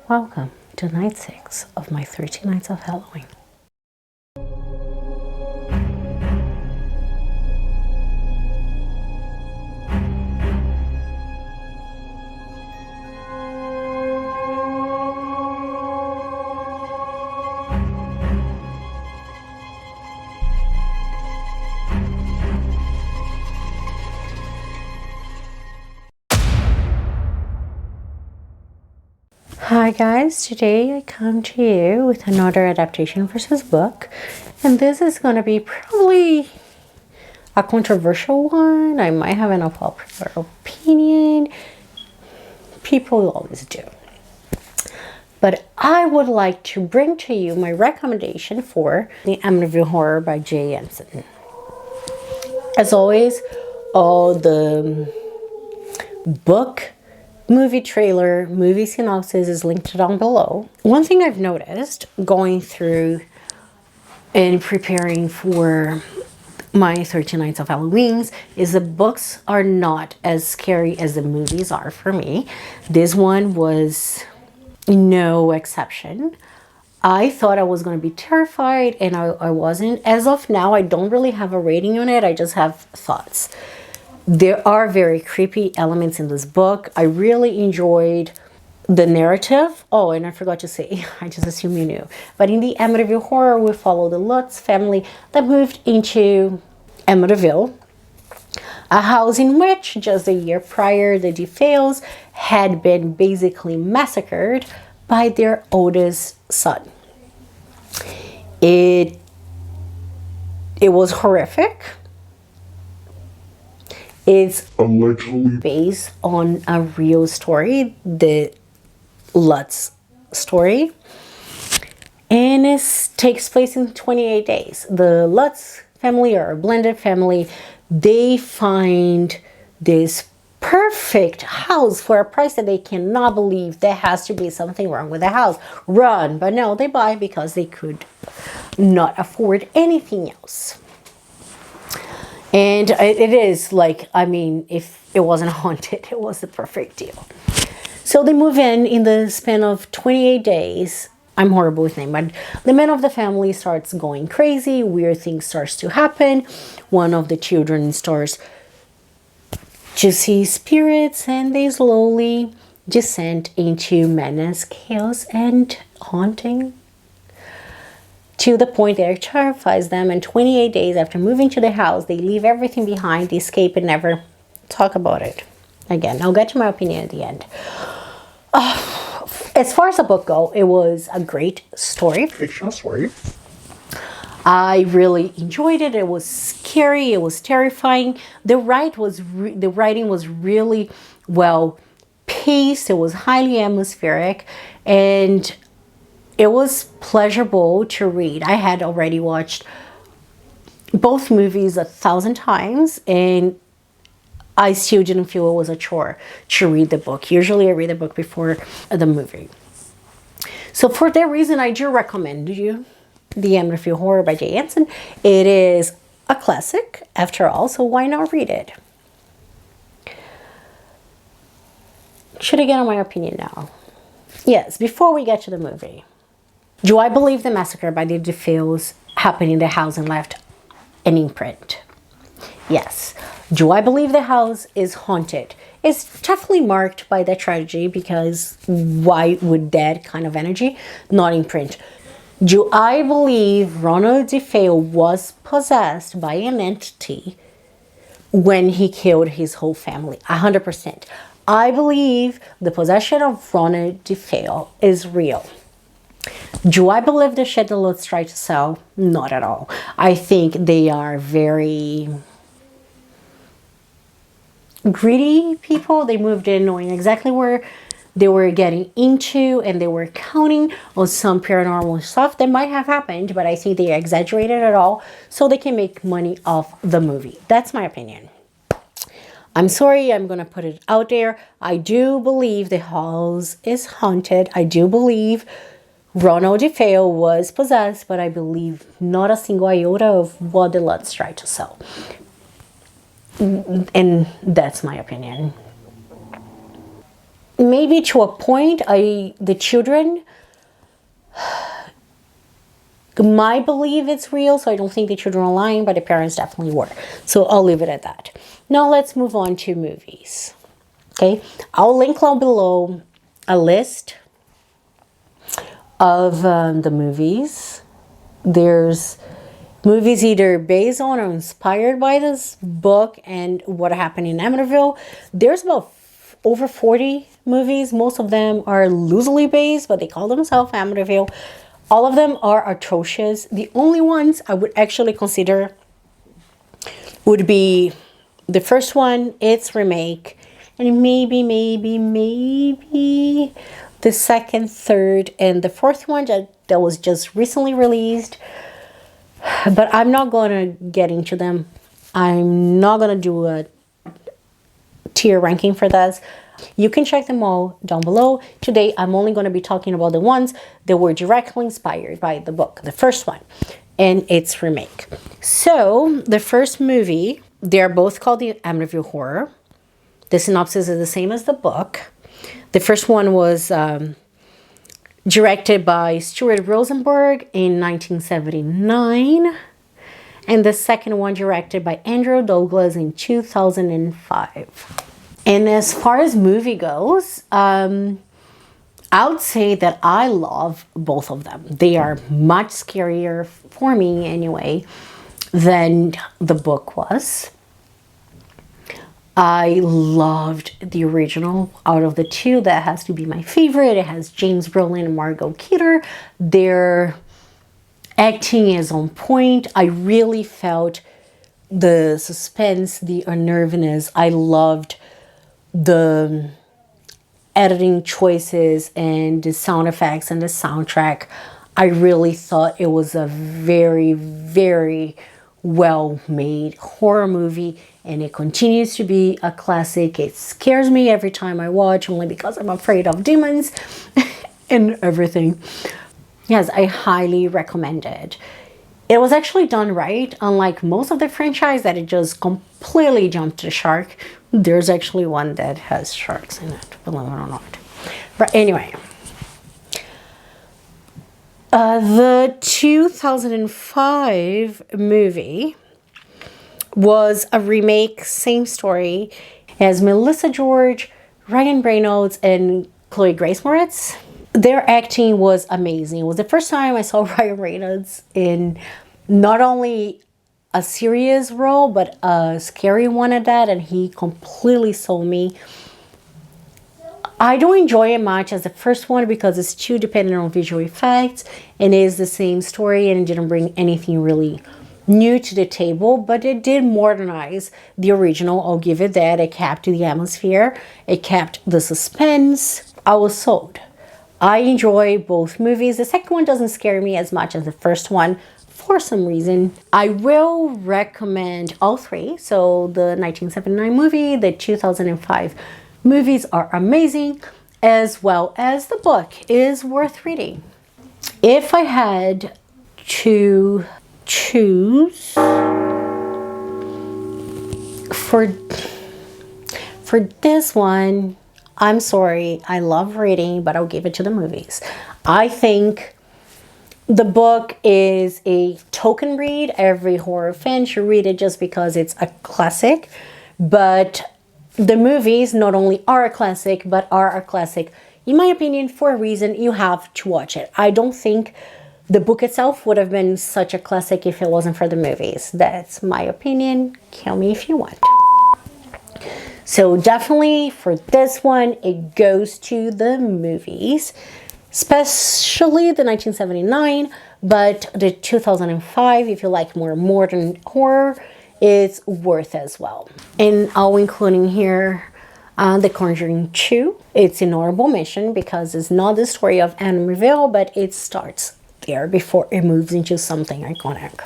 Welcome to night 6 of my 13 nights of Halloween. Hi guys, today I come to you with another adaptation versus book, and this is going to be probably a controversial one. I might have an unpopular opinion. People always do. But I would like to bring to you my recommendation for the Amityville Horror by Jay Anson. As always, all the book, movie trailer, movie synopsis is linked down below. One thing I've noticed going through and preparing for my 13 Nights of Halloween is the books are not as scary as the movies are for me. This one was no exception. I thought I was going to be terrified, and I wasn't. As of now, I don't really have a rating on it. I just have thoughts. There are very creepy elements in this book. I really enjoyed the narrative. Oh, and I forgot to say, I just assume you knew. But in the Amityville Horror, we follow the Lutz family that moved into Amityville, a house in which just a year prior, the DeFeos had been basically massacred by their oldest son. It was horrific. It's allegedly based on a real story, the Lutz story, and it takes place in 28 days. The Lutz family are a blended family. They find this perfect house for a price that they cannot believe. There has to be something wrong with the house. Run, but no, they buy because they could not afford anything else. And it is like, I mean, if it wasn't haunted, it was the perfect deal. So they move in the span of 28 days. I'm horrible with names, but the man of the family starts going crazy. Weird things starts to happen. One of the children starts to see spirits, and they slowly descend into madness, chaos, and haunting, to the point that it terrifies them. And 28 days after moving to the house, they leave everything behind, they escape, and never talk about it again. I'll get to my opinion at the end. As far as the book goes, it was a great story. Fictional story. I really enjoyed it. It was scary. It was terrifying. The writing was really well paced. It was highly atmospheric, and it was pleasurable to read. I had already watched both movies 1,000 times, and I still didn't feel it was a chore to read the book. Usually I read the book before the movie. So for that reason, I do recommend you The Amityville Horror by Jay Anson. It is a classic after all, so why not read it? Should I get on my opinion now? Yes, before we get to the movie. Do I believe the massacre by the DeFeos happened in the house and left an imprint? Yes. Do I believe the house is haunted? It's definitely marked by the tragedy, because why would that kind of energy not imprint? Do I believe Ronald DeFeo was possessed by an entity when he killed his whole family? 100%. I believe the possession of Ronald DeFeo is real. Do I believe the shit the Lutz try to sell? Not at all. I think they are very greedy people. They moved in knowing exactly where they were getting into, and they were counting on some paranormal stuff that might have happened, but I think they exaggerated it all so they can make money off the movie. That's my opinion. I'm sorry, I'm going to put it out there. I do believe the house is haunted. I do believe Ronald DeFeo was possessed, but I believe not a single iota of what the Lutz tried to sell. And that's my opinion. maybe to a point, the children might believe it's real, so I don't think the children are lying, but the parents definitely were. So I'll leave it at that. Now let's move on to movies. Okay, I'll link down below a list of the movies. There's movies either based on or inspired by this book and what happened in Amityville. There's about over 40 movies. Most of them are loosely based, but they call themselves Amityville. All of them are atrocious. The only ones I would actually consider would be the first one, its remake, and maybe the second, third, and the fourth one that was just recently released. But I'm not going to get into them. I'm not going to do a tier ranking for this. You can check them all down below. Today, I'm only going to be talking about the ones that were directly inspired by the book, the first one, and its remake. So, the first movie, they're both called the Amityville Horror. The synopsis is the same as the book. The first one was directed by Stuart Rosenberg in 1979. And the second one directed by Andrew Douglas in 2005. And as far as movie goes, I would say that I love both of them. They are much scarier, for me anyway, than the book was. I loved the original. Out of the two, that has to be my favorite. It has James Brolin and Margot Kidder. Their acting is on point. I really felt the suspense, the unnerviness. I loved the editing choices and the sound effects and the soundtrack. I really thought it was a very, very well-made horror movie, and it continues to be a classic. It scares me every time I watch, only because I'm afraid of demons and everything. Yes, I highly recommend it. It was actually done right, unlike most of the franchise that it just completely jumped the shark. There's actually one that has sharks in it, believe it or not. But anyway, the 2005 movie was a remake, same story, as Melissa George, Ryan Reynolds, and Chloe Grace Moretz. Their acting was amazing. It was the first time I saw Ryan Reynolds in not only a serious role, but a scary one at that, and he completely sold me. I don't enjoy it much as the first one because it's too dependent on visual effects and it is the same story and it didn't bring anything really new to the table, but it did modernize the original. I'll give it that. It kept the atmosphere. It kept the suspense. I was sold. I enjoy both movies. The second one doesn't scare me as much as the first one for some reason. I will recommend all three. So the 1979 movie, the 2005 movies are amazing, as well as the book is worth reading. If I had to choose for this one, I'm sorry, I love reading, but I'll give it to the movies. I think the book is a token read. Every horror fan should read it just because it's a classic, but the movies not only are a classic, but are a classic, in my opinion, for a reason. You have to watch it. I don't think the book itself would have been such a classic if it wasn't for the movies. That's my opinion. Kill me if you want. So definitely for this one, it goes to the movies, especially the 1979, but the 2005, if you like more modern horror, it's worth as well. And I'll include in here The Conjuring 2. It's an honorable mention because it's not the story of Amityville, but it starts there before it moves into something iconic.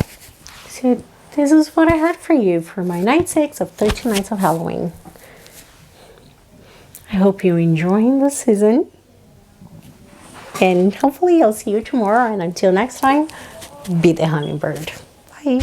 So this is what I had for you for my night 6 of 13 Nights of Halloween. I hope you're enjoying the season. And hopefully I'll see you tomorrow. And until next time, be the hummingbird. Bye.